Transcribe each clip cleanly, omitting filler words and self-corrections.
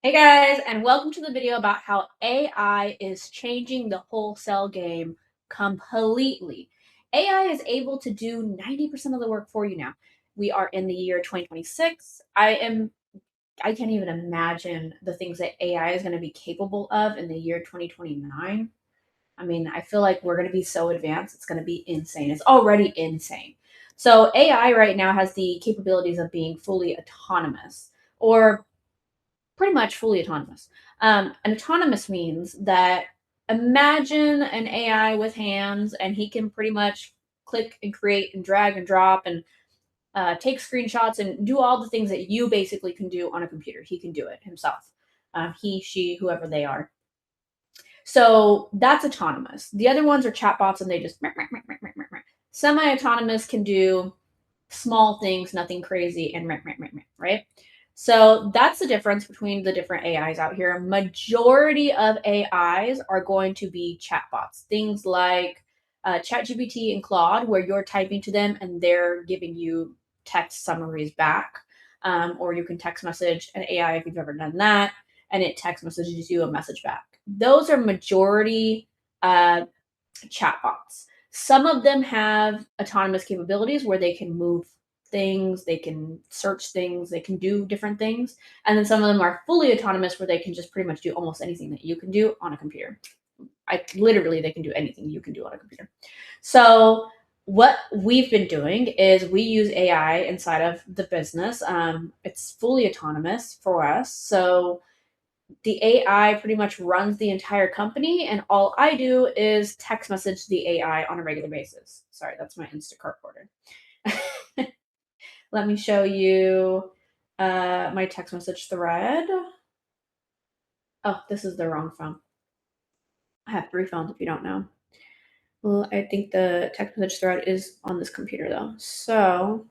Hey guys, and welcome to the video about how AI is changing the wholesale game completely. AI is able to do 90% of the work for you now. We are in the year 2026. I can't even imagine the things that AI is going to be capable of in the year 2029. I mean, I feel like we're going to be so advanced, it's going to be insane. It's already insane. So AI right now has the capabilities of being fully autonomous, or pretty much fully autonomous. And autonomous means that imagine an AI with hands, and he can pretty much click and create and drag and drop and take screenshots and do all the things that you basically can do on a computer. He can do it himself. He, she, whoever they are. So that's autonomous. The other ones are chatbots, and they just semi-autonomous can do small things, nothing crazy, and right? So that's the difference between the different AIs out here. Majority of AIs are going to be chatbots, things like ChatGPT and Claude, where you're typing to them and they're giving you text summaries back. Or you can text message an AI if you've ever done that, and it text messages you a message back. Those are majority chatbots. Some of them have autonomous capabilities where they can move things, they can search things, they can do different things. And then some of them are fully autonomous where they can just pretty much do almost anything that you can do on a computer. They can do anything you can do on a computer. So what we've been doing is we use AI inside of the business. It's fully autonomous for us. So the AI pretty much runs the entire company, and all I do is text message the AI on a regular basis. Sorry, that's my Instacart order. Let me show you my text message thread. Oh, this is the wrong phone. I have 3 phones if you don't know. Well, I think the text message thread is on this computer though. So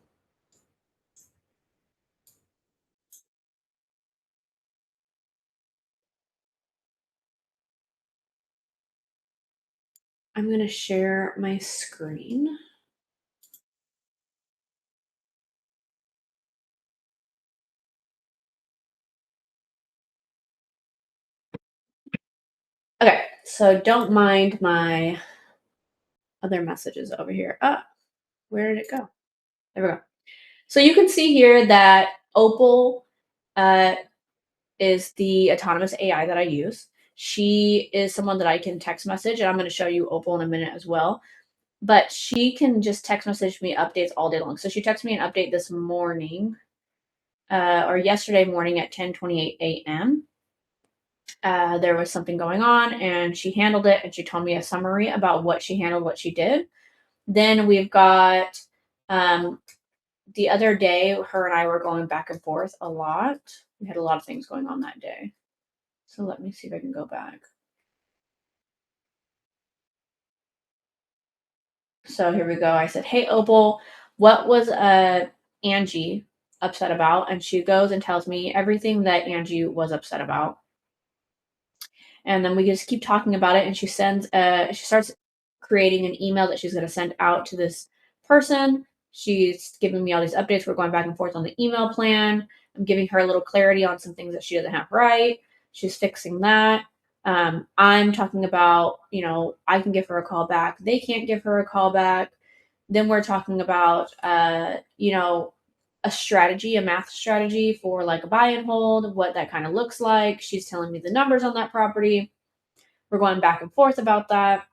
I'm going to share my screen. Okay, so don't mind my other messages over here. Where did it go? There we go. So you can see here that Opal uh, is the autonomous AI that I use. She is someone that I can text message, and I'm going to show you Opal in a minute as well. But she can just text message me updates all day long. So she texted me an update this morning, or yesterday morning at 10:28 a.m. There was something going on, and she handled it, and she told me a summary about what she handled, what she did. Then we've got the other day, her and I were going back and forth a lot. We had a lot of things going on that day. So let me see if I can go back. So here we go. I said, "Hey Opal, what was Angie upset about?" And she goes and tells me everything that Angie was upset about. And then we just keep talking about it. And she starts creating an email that she's going to send out to this person. She's giving me all these updates. We're going back and forth on the email plan. I'm giving her a little clarity on some things that she doesn't have right. She's fixing that. I'm talking about, I can give her a call back. They can't give her a call back. Then we're talking about, a strategy, a math strategy for like a buy and hold, what that kind of looks like. She's telling me the numbers on that property. We're going back and forth about that.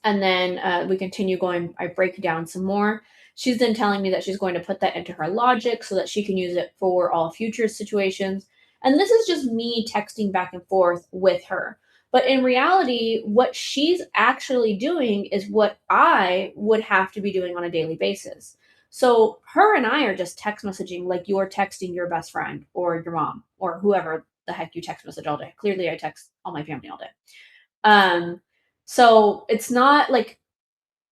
And then we continue going. I break down some more. She's then telling me that she's going to put that into her logic so that she can use it for all future situations. And this is just me texting back and forth with her. But in reality, what she's actually doing is what I would have to be doing on a daily basis. So her and I are just text messaging like you're texting your best friend or your mom or whoever the heck you text message all day. Clearly, I text all my family all day. Um, so it's not like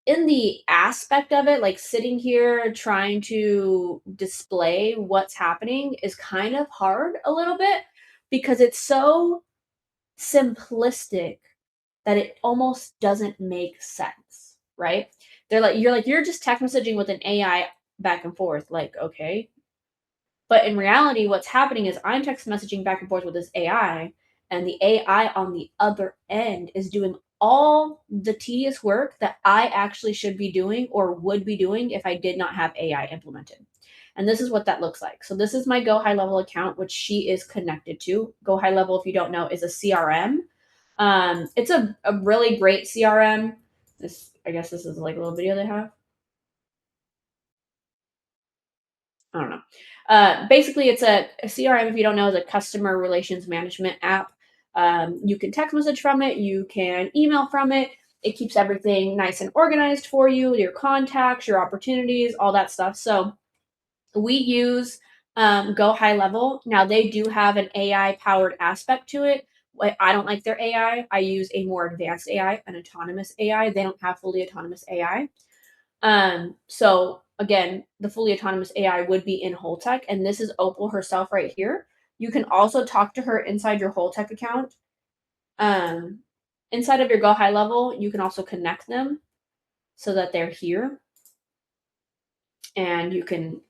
in the aspect of it, like sitting here trying to display what's happening is kind of hard a little bit because it's so simplistic that it almost doesn't make sense, right? You're just text messaging with an AI back and forth. Like, okay, But in reality, what's happening is I'm text messaging back and forth with this AI, and the AI on the other end is doing all the tedious work that I actually should be doing or would be doing if I did not have AI implemented. And this is what that looks like. So this is my GoHighLevel account, which she is connected to. GoHighLevel, if you don't know, is a CRM. It's a really great CRM. This, I guess this is like a little video they have. I don't know. Basically, it's a CRM. If you don't know, is a customer relations management app. You can text message from it. You can email from it. It keeps everything nice and organized for you. Your contacts, your opportunities, all that stuff. So we use Go High Level. Now they do have an AI powered aspect to it. I don't like their AI. I use a more advanced AI, an autonomous AI. They don't have fully autonomous AI. So again, the fully autonomous AI would be in Wholetek, and this is Opal herself right here. You can also talk to her inside your Wholetek account. Um, inside of your Go High Level, you can also connect them so that they're here, and you can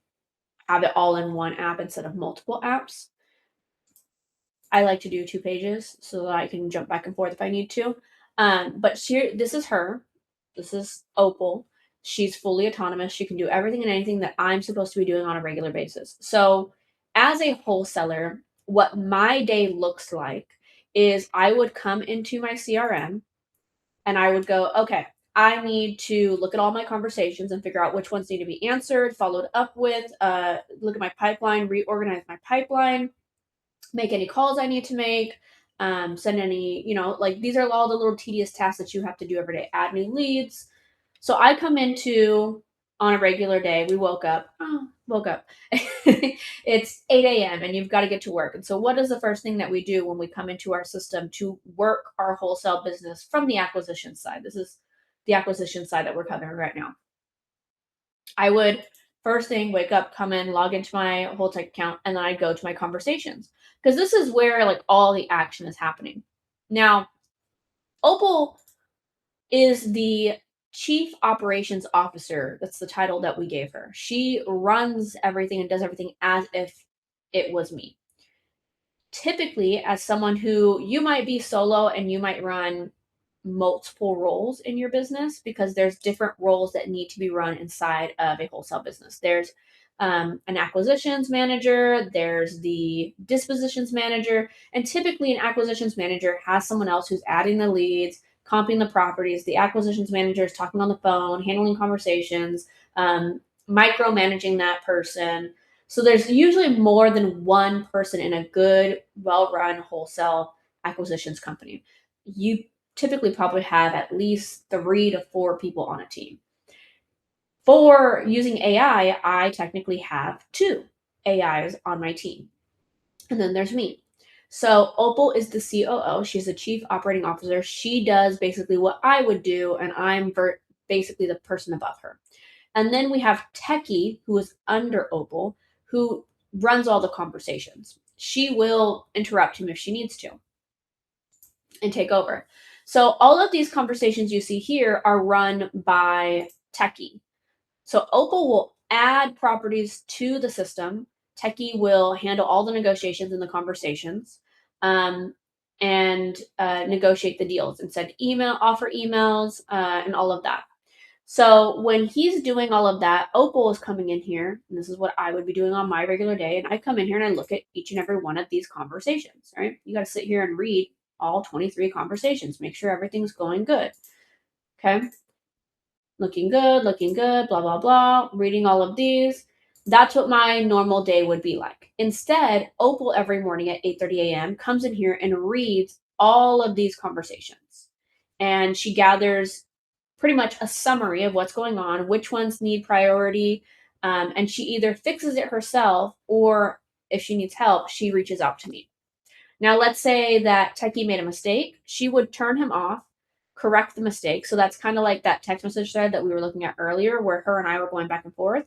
have it all in one app instead of multiple apps. I like to do 2 pages so that I can jump back and forth if I need to. But this is her. This is Opal. She's fully autonomous. She can do everything and anything that I'm supposed to be doing on a regular basis. So, as a wholesaler, what my day looks like is I would come into my CRM and I would go, okay, I need to look at all my conversations and figure out which ones need to be answered, followed up with, look at my pipeline, reorganize my pipeline, make any calls I need to make, send any, like these are all the little tedious tasks that you have to do every day, add new leads. So I come into on a regular day, we woke up. It's 8 a.m. and you've got to get to work. And so, what is the first thing that we do when we come into our system to work our wholesale business from the acquisition side? This is the acquisition side that we're covering right now. I would first thing wake up, come in, log into my Wholetek account, and then I'd go to my conversations because this is where like all the action is happening. Now, Opal is the chief operations officer. That's the title that we gave her. She runs everything and does everything as if it was me. Typically, as someone who you might be solo and you might run multiple roles in your business because there's different roles that need to be run inside of a wholesale business. There's an acquisitions manager, there's the dispositions manager, and typically an acquisitions manager has someone else who's adding the leads, comping the properties. The acquisitions manager is talking on the phone, handling conversations, micromanaging that person. So there's usually more than one person in a good, well-run wholesale acquisitions company. You typically probably have at least 3 to 4 people on a team. For using AI, I technically have 2 AIs on my team. And then there's me. So Opal is the COO. She's the chief operating officer. She does basically what I would do, and I'm basically the person above her. And then we have Techie, who is under Opal, who runs all the conversations. She will interrupt him if she needs to and take over. So all of these conversations you see here are run by Techie. So Opal will add properties to the system. Techie will handle all the negotiations and the conversations, and negotiate the deals and send offer emails, and all of that. So when he's doing all of that, Opal is coming in here, and this is what I would be doing on my regular day. And I come in here and I look at each and every one of these conversations, right? You got to sit here and read all 23 conversations, make sure everything's going good. Okay. Looking good, blah, blah, blah, reading all of these. That's what my normal day would be like. Instead, Opal every morning at 8:30 a.m. comes in here and reads all of these conversations. And she gathers pretty much a summary of what's going on, which ones need priority, and she either fixes it herself or if she needs help, she reaches out to me. Now, let's say that Techie made a mistake. She would turn him off, correct the mistake. So that's kind of like that text message thread that we were looking at earlier where her and I were going back and forth.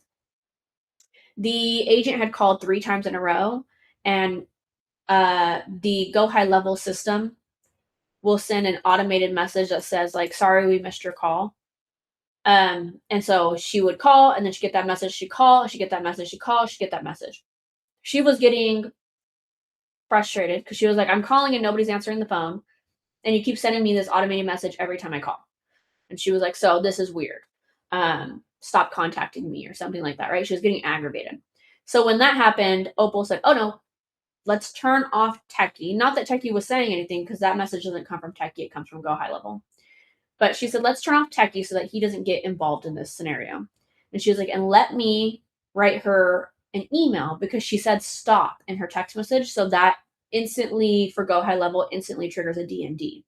The agent had called 3 times in a row, and the GoHighLevel system will send an automated message that says, like, sorry, we missed your call. And so she would call, and then she get that message, she call, she get that message, she call, she get that message. She was getting frustrated because she was like, I'm calling and nobody's answering the phone. And you keep sending me this automated message every time I call. And she was like, so this is weird. Stop contacting me or something like that, right? She was getting aggravated. So when that happened, Opal said, oh no, let's turn off Techie. Not that Techie was saying anything because that message doesn't come from Techie, it comes from GoHighLevel. But she said, let's turn off Techie so that he doesn't get involved in this scenario. And she was like, and let me write her an email because she said stop in her text message. So that instantly, for GoHighLevel, instantly triggers a D&D.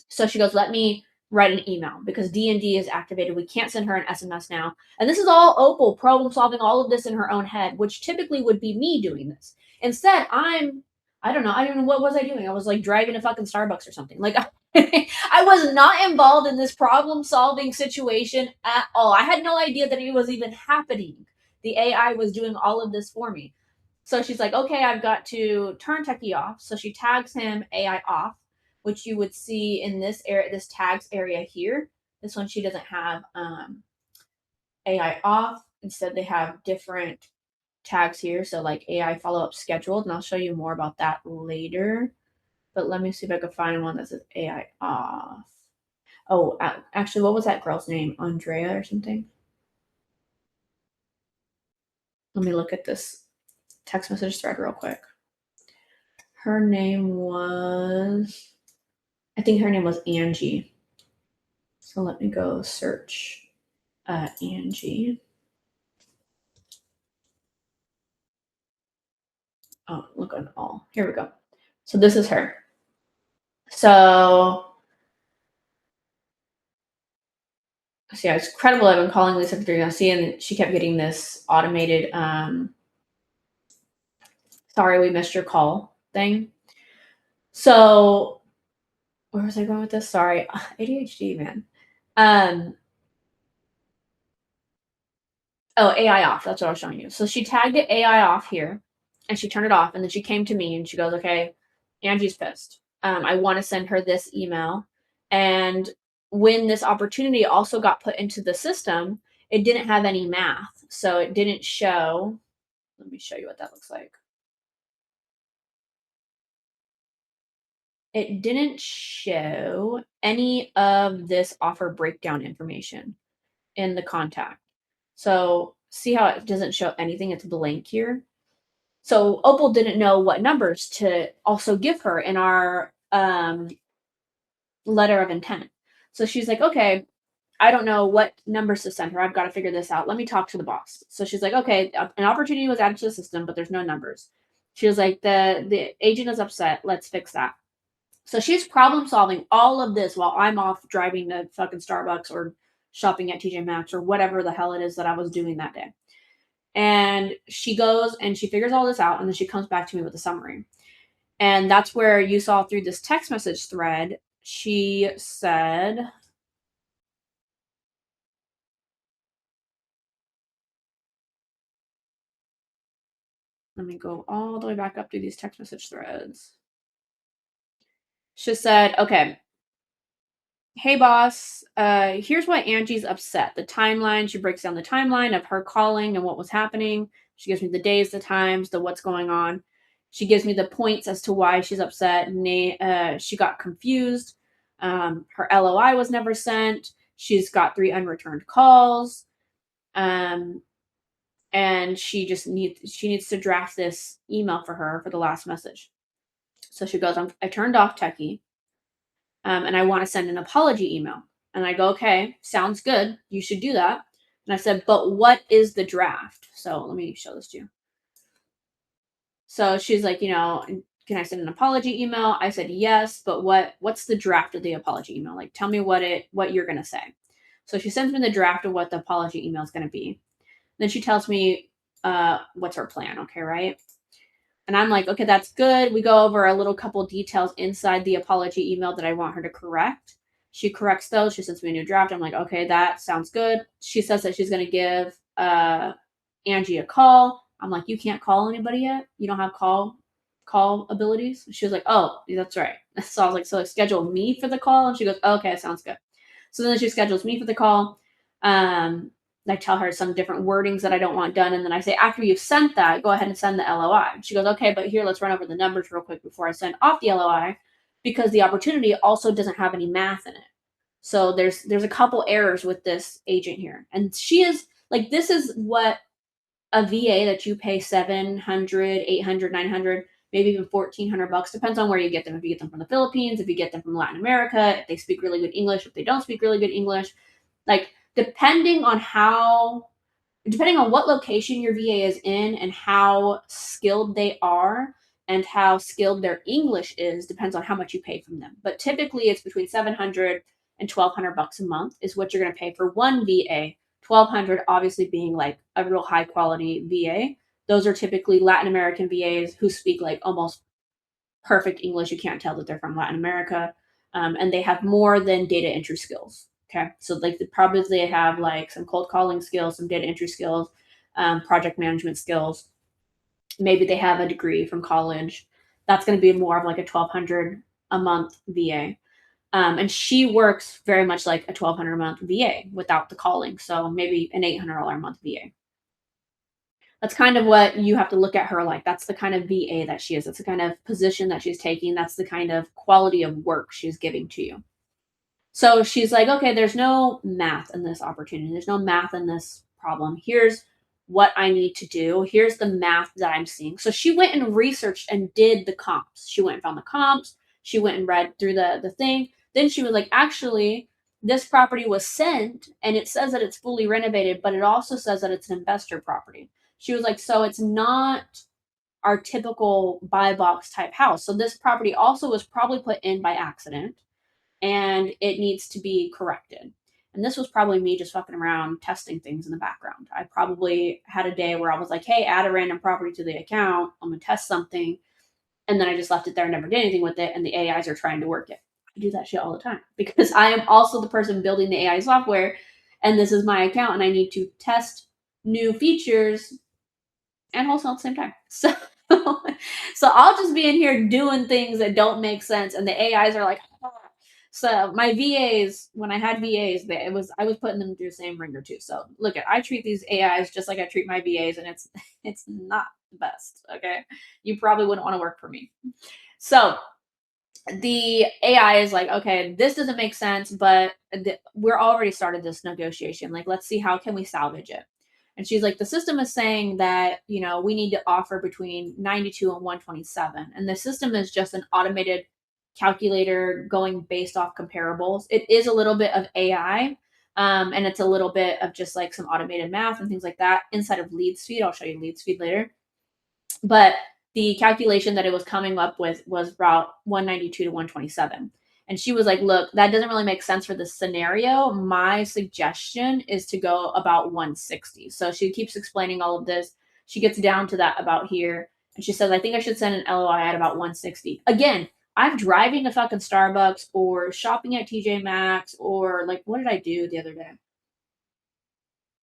So she goes, let me write an email because D&D is activated. We can't send her an SMS now. And this is all Opal problem solving all of this in her own head, which typically would be me doing this. Instead, I don't know, what was I doing? I was like driving to fucking Starbucks or something. Like I was not involved in this problem solving situation at all. I had no idea that it was even happening. The AI was doing all of this for me. So she's like, okay, I've got to turn Techie off. So she tags him AI off, which you would see in this area, this tags area here. This one, she doesn't have AI off. Instead, they have different tags here. So like AI follow-up scheduled, and I'll show you more about that later. But let me see if I can find one that says AI off. Oh, actually, what was that girl's name? Andrea or something? Let me look at this text message thread real quick. Her name was, I think her name was Angie. So let me go search Angie. Oh, look on all. Here we go. So this is her. So yeah, it's incredible. I've been calling Lisa for 3 and she kept getting this automated sorry we missed your call thing. So where was I going with this? Sorry. ADHD, man. Oh, AI off. That's what I was showing you. So she tagged it AI off here and she turned it off. And then she came to me and she goes, okay, Angie's pissed. I want to send her this email. And when this opportunity also got put into the system, it didn't have any math. So it didn't show. Let me show you what that looks like. It didn't show any of this offer breakdown information in the contact. So see how it doesn't show anything? It's blank here. So Opal didn't know what numbers to also give her in our letter of intent. So she's like, okay, I don't know what numbers to send her. I've got to figure this out. Let me talk to the boss. So she's like, okay, an opportunity was added to the system, but there's no numbers. She was like, the agent is upset. Let's fix that. So she's problem solving all of this while I'm off driving to fucking Starbucks or shopping at TJ Maxx or whatever the hell it is that I was doing that day. And she goes and she figures all this out, and then she comes back to me with a summary. And that's where you saw through this text message thread, she said, let me go all the way back up through these text message threads. She said, okay, hey boss, here's why Angie's upset. The timeline, she breaks down the timeline of her calling and what was happening. She gives me the days, the times, the what's going on. She gives me the points as to why she's upset. She got confused. Her LOI was never sent. She's got 3 unreturned calls. And she needs to draft this email for her for the last message. So she goes, I turned off Techie. And I want to send an apology email. And I go, okay, sounds good. You should do that. And I said, but what is the draft? So let me show this to you. So she's like, can I send an apology email? I said, yes, but what's the draft of the apology email? Like, tell me what you're going to say. So she sends me the draft of what the apology email is going to be. Then she tells me what's her plan. Okay, right? And I'm like, okay, that's good. We go over a little couple details inside the apology email that I want her to correct. She corrects those. She sends me a new draft. I'm like, okay, that sounds good. She says that she's going to give Angie a call. I'm like, you can't call anybody yet? You don't have call abilities? She was like, oh, that's right. So I was like, so schedule me for the call? And she goes, okay, sounds good. So then she schedules me for the call. I tell her some different wordings that I don't want done. And then I say, after you've sent that, go ahead and send the LOI. She goes, okay, but here, let's run over the numbers real quick before I send off the LOI, because the opportunity also doesn't have any math in it. So there's a couple errors with this agent here. And she is like, this is what a VA that you pay 700, 800, 900, maybe even 1400 bucks, depends on where you get them. If you get them from the Philippines, if you get them from Latin America, if they speak really good English, if they don't speak really good English, like depending on how depending on what location your VA is in and how skilled they are and how skilled their English is depends on how much you pay from them. But typically it's between 700 and 1200 bucks a month is what you're going to pay for one VA. 1200 obviously being like a real high quality VA. Those are typically Latin American VAs who speak like almost perfect English. You can't tell that they're from Latin America. And they have more than data entry skills. Okay. So like probably they have like some cold calling skills, some data entry skills, project management skills. Maybe they have a degree from college. That's going to be more of like a 1200 a month VA. And she works very much like a 1200 a month VA without the calling. So maybe an $800 a month VA. That's kind of what you have to look at her like. That's the kind of VA that she is. That's the kind of position that she's taking. That's the kind of quality of work she's giving to you. So she's like, okay, there's no math in this opportunity. There's no math in this problem. Here's what I need to do. Here's the math that I'm seeing. So she went and researched and did the comps. She went and found the comps. She went and read through the thing. Then she was like, actually, this property was sent and it says that it's fully renovated, but it also says that it's an investor property. She was like, so it's not our typical buy box type house. So this property also was probably put in by accident and it needs to be corrected. And this was probably me just fucking around testing things in the background. I probably had a day where I was like, hey, add a random property to the account. I'm going to test something. And then I just left it there and never did anything with it. And the AIs are trying to work it. I do that shit all the time because I am also the person building the AI software. And this is my account. And I need to test new features and wholesale at the same time. So, so I'll just be in here doing things that don't make sense. And the AIs are like, ah. So my VAs, when I had VAs, I was putting them through the same ringer too. So look at I treat these AIs just like I treat my VAs, and it's not the best. Okay, you probably wouldn't want to work for me. So the AI is like, okay, this doesn't make sense, but we're already started this negotiation. Like, let's see how can we salvage it. And she's like, the system is saying that we need to offer between 92 and 127, and the system is just an automated calculator going based off comparables. It is a little bit of AI, and it's a little bit of just like some automated math and things like that inside of lead speed. I'll show you lead speed later. But the calculation that it was coming up with was about 192 to 127. And she was like, look, that doesn't really make sense for this scenario. My suggestion is to go about 160. So she keeps explaining all of this. She gets down to that about here. And she says, I think I should send an LOI at about 160. Again, I'm driving to fucking Starbucks or shopping at TJ Maxx or like, what did I do the other day?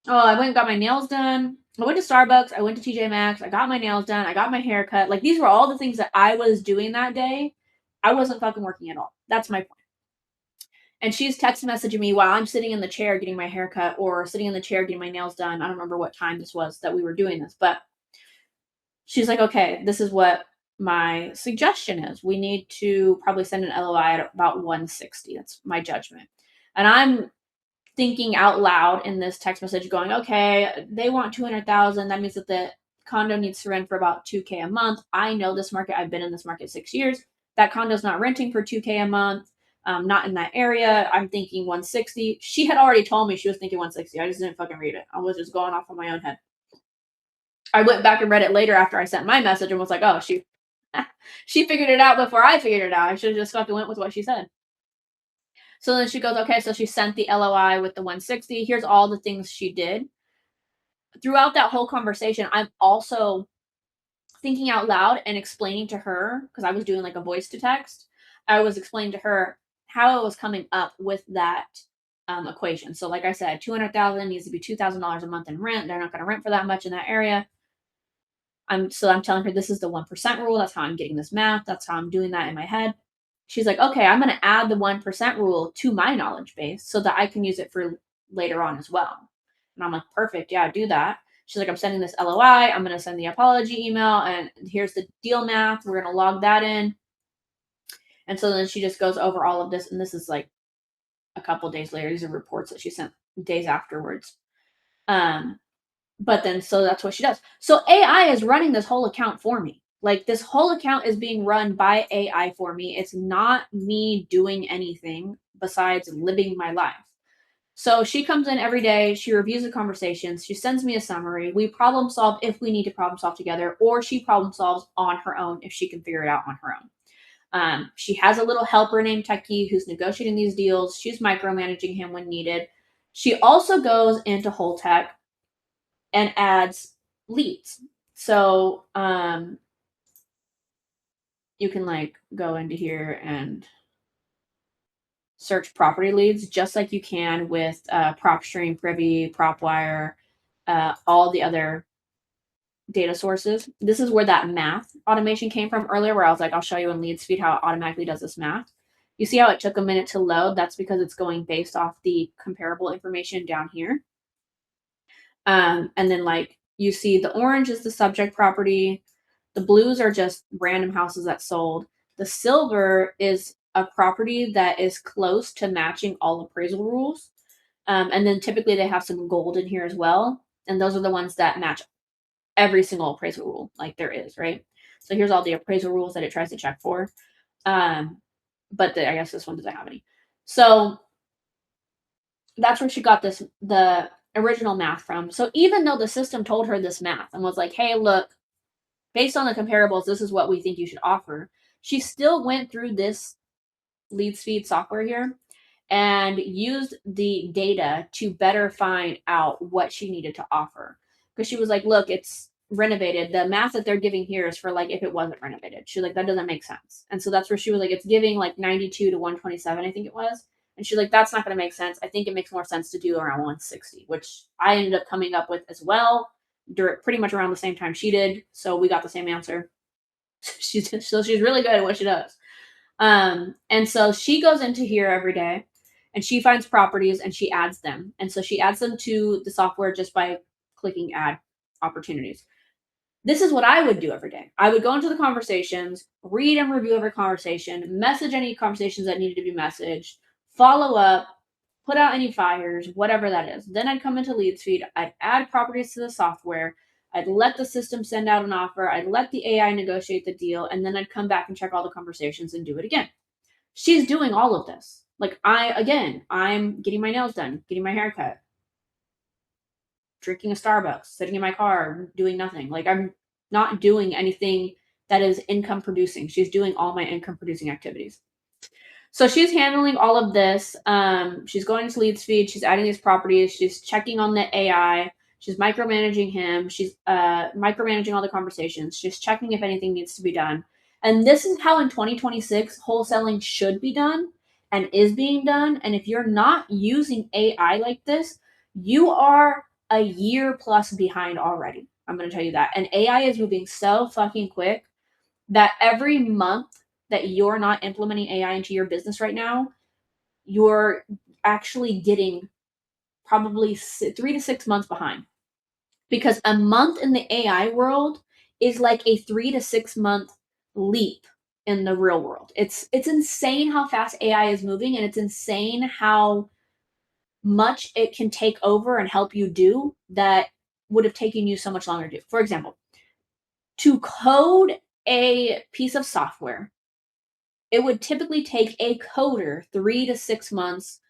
Oh, I went and got my nails done. I went to Starbucks. I went to TJ Maxx. I got my nails done. I got my hair cut. Like these were all the things that I was doing that day. I wasn't fucking working at all. That's my point. And she's text messaging me while I'm sitting in the chair getting my hair cut or sitting in the chair getting my nails done. I don't remember what time this was that we were doing this, but she's like, okay, this is what my suggestion is. We need to probably send an LOI at about 160. That's my judgment. And I'm thinking out loud in this text message going, okay, they want 200,000. That means that the condo needs to rent for about 2K a month. I know this market. I've been in this market 6 years. That condo's not renting for 2K a month. Not in that area. I'm thinking 160. She had already told me she was thinking 160. I just didn't fucking read it. I was just going off on my own head. I went back and read it later after I sent my message and was like, oh, she figured it out before I figured it out. I should have just fucking went with what she said. So then she goes, okay, so she sent the LOI with the 160. Here's all the things she did. Throughout that whole conversation, I'm also thinking out loud and explaining to her, because I was doing like a voice to text, I was explaining to her how I was coming up with that equation. So like I said, 200,000 needs to be $2,000 a month in rent. They're not going to rent for that much in that area. I'm telling her this is the 1% rule. That's how I'm getting this math. That's how I'm doing that in my head. She's like, okay, I'm going to add the 1% rule to my knowledge base so that I can use it for later on as well. And I'm like, perfect. Yeah, do that. She's like, I'm sending this LOI. I'm going to send the apology email. And here's the deal math. We're going to log that in. And so then she just goes over all of this. And this is like a couple days later. These are reports that she sent days afterwards. But then, so that's what she does. So AI is running this whole account for me. Like, this whole account is being run by AI for me. It's not me doing anything besides living my life. So she comes in every day, she reviews the conversations, she sends me a summary, we problem solve if we need to problem solve together, or she problem solves on her own if she can figure it out on her own. She has a little helper named Techie who's negotiating these deals. She's micromanaging him when needed. She also goes into Wholetek and adds leads. So you can like go into here and search property leads just like you can with PropStream, Privy, PropWire, all the other data sources. This is where that math automation came from earlier, where I was like, I'll show you in LeadsSpeed how it automatically does this math. You see how it took a minute to load? That's because it's going based off the comparable information down here. And then like you see the orange is the subject property. The blues are just random houses that sold. The silver is a property that is close to matching all appraisal rules. And then typically they have some gold in here as well. And those are the ones that match every single appraisal rule like there is, right? So here's all the appraisal rules that it tries to check for. But I guess this one doesn't have any. So that's where she got the original math from. So even though the system told her this math and was like, hey, look, based on the comparables, this is what we think you should offer, she still went through this LeadsSpeed software here and used the data to better find out what she needed to offer. Because she was like, look, it's renovated. The math that they're giving here is for like if it wasn't renovated. She's like, that doesn't make sense. And so that's where she was like, it's giving like 92 to 127, I think it was. And she's like, that's not going to make sense. I think it makes more sense to do around 160, which I ended up coming up with as well, pretty much around the same time she did. So we got the same answer. She's really good at what she does. And so she goes into here every day and she finds properties and she adds them. And so she adds them to the software just by clicking add opportunities. This is what I would do every day. I would go into the conversations, read and review every conversation, message any conversations that needed to be messaged, follow up, put out any fires, whatever that is. Then I'd come into LeadsFeed, I'd add properties to the software, I'd let the system send out an offer, I'd let the AI negotiate the deal, and then I'd come back and check all the conversations and do it again. She's doing all of this. Like I'm getting my nails done, getting my hair cut, drinking a Starbucks, sitting in my car, doing nothing. Like I'm not doing anything that is income producing. She's doing all my income producing activities. So she's handling all of this. She's going to LeadsFeed. She's adding these properties. She's checking on the AI. She's micromanaging him. She's micromanaging all the conversations. She's checking if anything needs to be done. And this is how in 2026 wholesaling should be done and is being done. And if you're not using AI like this, you are a year plus behind already. I'm going to tell you that. And AI is moving so fucking quick that every month that you're not implementing AI into your business right now, you're actually getting probably 3 to 6 months behind. Because a month in the AI world is like a 3 to 6 month leap in the real world. It's insane how fast AI is moving, and it's insane how much it can take over and help you do that would have taken you so much longer to do. For example, to code a piece of software, it would typically take a coder 3 to 6 months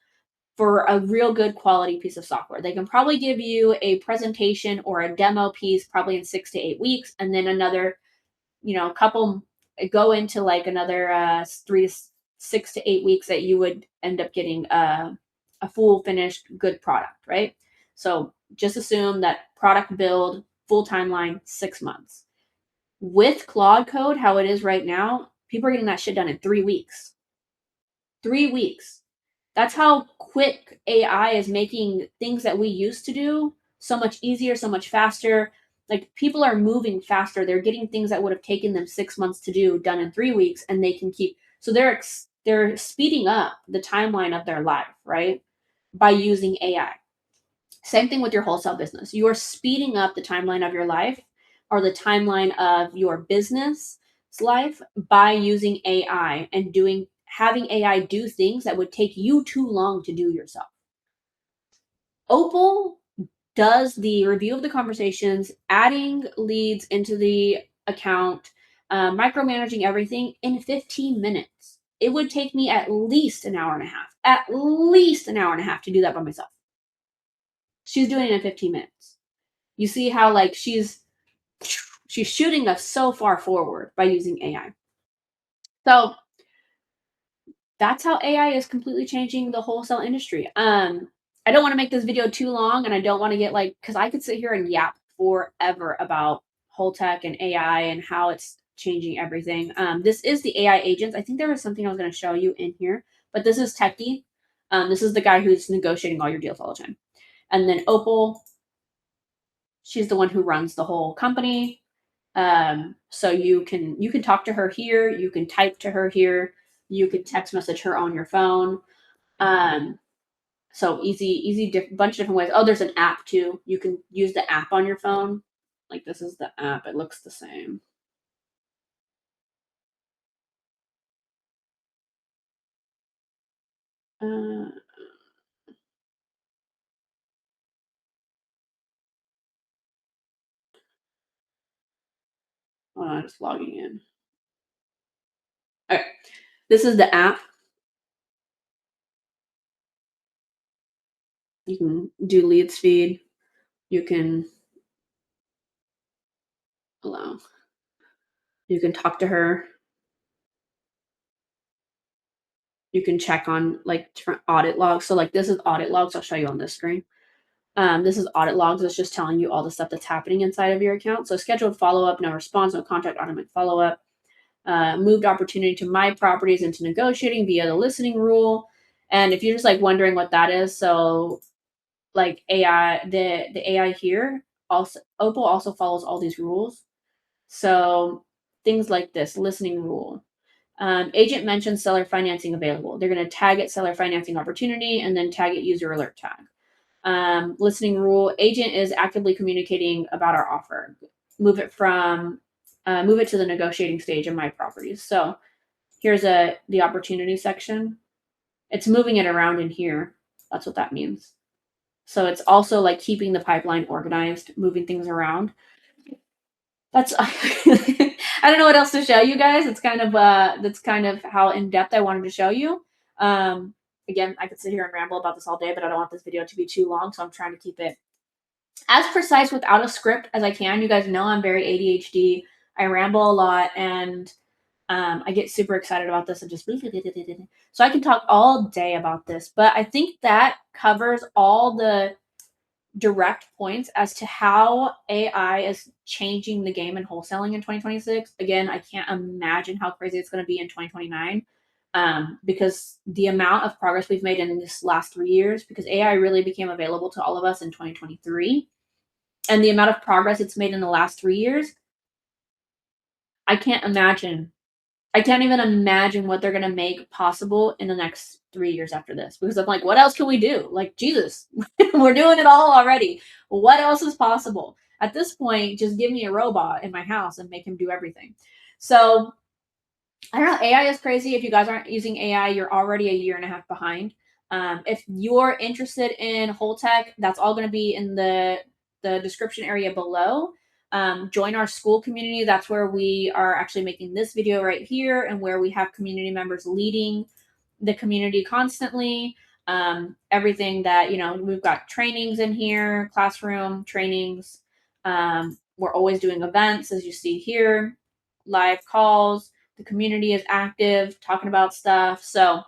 for a real good quality piece of software. They can probably give you a presentation or a demo piece probably in 6 to 8 weeks, and then another, couple go into like another 3 to 6 to 8 weeks that you would end up getting a full finished good product, right? So just assume that product build, full timeline, 6 months. With Claude Code, how it is right now, people are getting that shit done in 3 weeks. 3 weeks. That's how quick AI is making things that we used to do so much easier, so much faster. Like people are moving faster. They're getting things that would have taken them 6 months to do done in 3 weeks, and they can keep. So they're speeding up the timeline of their life, right? By using AI. Same thing with your wholesale business. You are speeding up the timeline of your life or the timeline of your business life by using AI and having AI do things that would take you too long to do yourself. Opal does the review of the conversations, adding leads into the account, micromanaging everything in 15 minutes. It would take me at least an hour and a half, to do that by myself. She's doing it in 15 minutes. You see how like she's shooting us so far forward by using AI. So that's how AI is completely changing the wholesale industry. I don't want to make this video too long, and I don't want to get like, because I could sit here and yap forever about Wholetek and AI and how it's changing everything. This is the AI agents. I think there was something I was going to show you in here, but this is Techie. This is the guy who's negotiating all your deals all the time. And then Opal, she's the one who runs the whole company. So you can talk to her here, you can type to her here, you can text message her on your phone. Um, so easy, bunch of different ways. Oh, there's an app too. You can use the app on your phone. Like this is the app. It looks the same. Uh, Hold on, just logging in. Okay, this is the app. You can do leads feed. You can allow. You can talk to her. You can check on like different audit logs. So like this is audit logs. I'll show you on this screen. This is audit logs. It's just telling you all the stuff that's happening inside of your account. So scheduled follow-up, no response, no contact, automatic follow-up. Moved opportunity to my properties into negotiating via the listening rule. And if you're just like wondering what that is, so like AI, the AI here also Opal also follows all these rules. So things like this listening rule. Agent mentions seller financing available. They're going to tag it seller financing opportunity and then tag it user alert tag. Listening rule: agent is actively communicating about our offer. Move it to the negotiating stage of my properties. So here's the opportunity section. It's moving it around in here. That's what that means. So it's also like keeping the pipeline organized, moving things around. That's I don't know what else to show you guys. It's kind of that's kind of how in depth I wanted to show you. Um, Again, I could sit here and ramble about this all day, but I don't want this video to be too long, so I'm trying to keep it as precise without a script as I can. You guys know I'm very ADHD. I ramble a lot, and I get super excited about this and just so I can talk all day about this. But I think that covers all the direct points as to how AI is changing the game in wholesaling in 2026. Again, I can't imagine how crazy it's going to be in 2029, because the amount of progress we've made in this last 3 years, because AI really became available to all of us in 2023, and the amount of progress it's made in the last 3 years, I can't imagine. I can't even imagine what they're going to make possible in the next 3 years after this, because I'm like, what else can we do? Like, Jesus, we're doing it all already. What else is possible? At this point, just give me a robot in my house and make him do everything. So I don't know. AI is crazy. If you guys aren't using AI, you're already a year and a half behind. If you're interested in Wholetek, that's all going to be in the description area below. Join our school community. That's where we are actually making this video right here, and where we have community members leading the community constantly. Everything that, we've got trainings in here, classroom trainings. We're always doing events, as you see here, live calls. The community is active, talking about stuff. So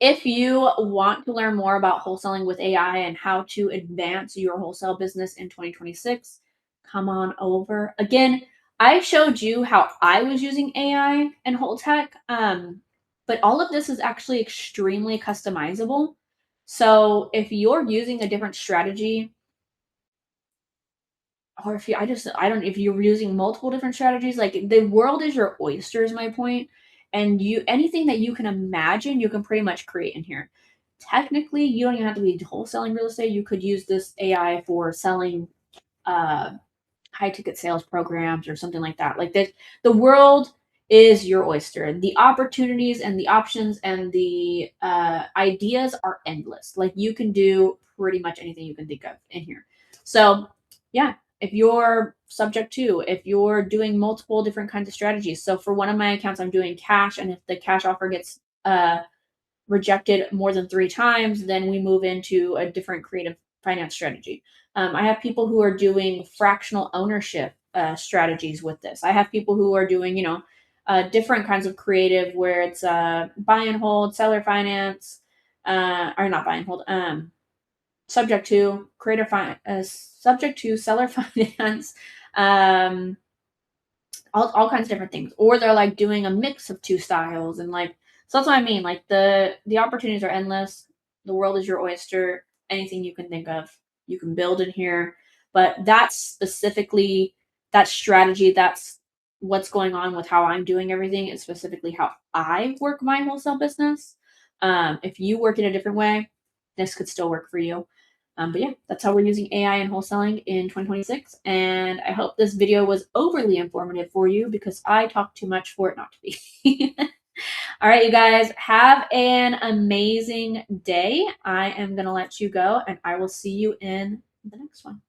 if you want to learn more about wholesaling with AI and how to advance your wholesale business in 2026, come on over. Again, I showed you how I was using AI and Wholetek, but all of this is actually extremely customizable. So if you're using a different strategy, or if you're using multiple different strategies, like the world is your oyster is my point. And anything that you can imagine, you can pretty much create in here. technically, you don't even have to be wholesaling real estate. You could use this AI for selling uh, high ticket sales programs or something like that. Like this, the world is your oyster. The opportunities and the options and the ideas are endless. Like you can do pretty much anything you can think of in here. So, yeah, if you're doing multiple different kinds of strategies. So, for one of my accounts, I'm doing cash, and if the cash offer gets rejected more than 3 times, then we move into a different creative finance strategy. I have people who are doing fractional ownership strategies with this. I have people who are doing, different kinds of creative where it's buy and hold, seller finance, or not buy and hold, subject to seller finance, um, all kinds of different things, or they're like doing a mix of two styles, and like, so that's what I mean. Like the opportunities are endless. The world is your oyster. Anything you can think of, you can build in here. But that's specifically that strategy. That's what's going on with how I'm doing everything, and specifically how I work my wholesale business. If you work in a different way, this could still work for you. But yeah, that's how we're using AI and wholesaling in 2026. And I hope this video was overly informative for you because I talk too much for it not to be. All right, you guys, have an amazing day. I am going to let you go and I will see you in the next one.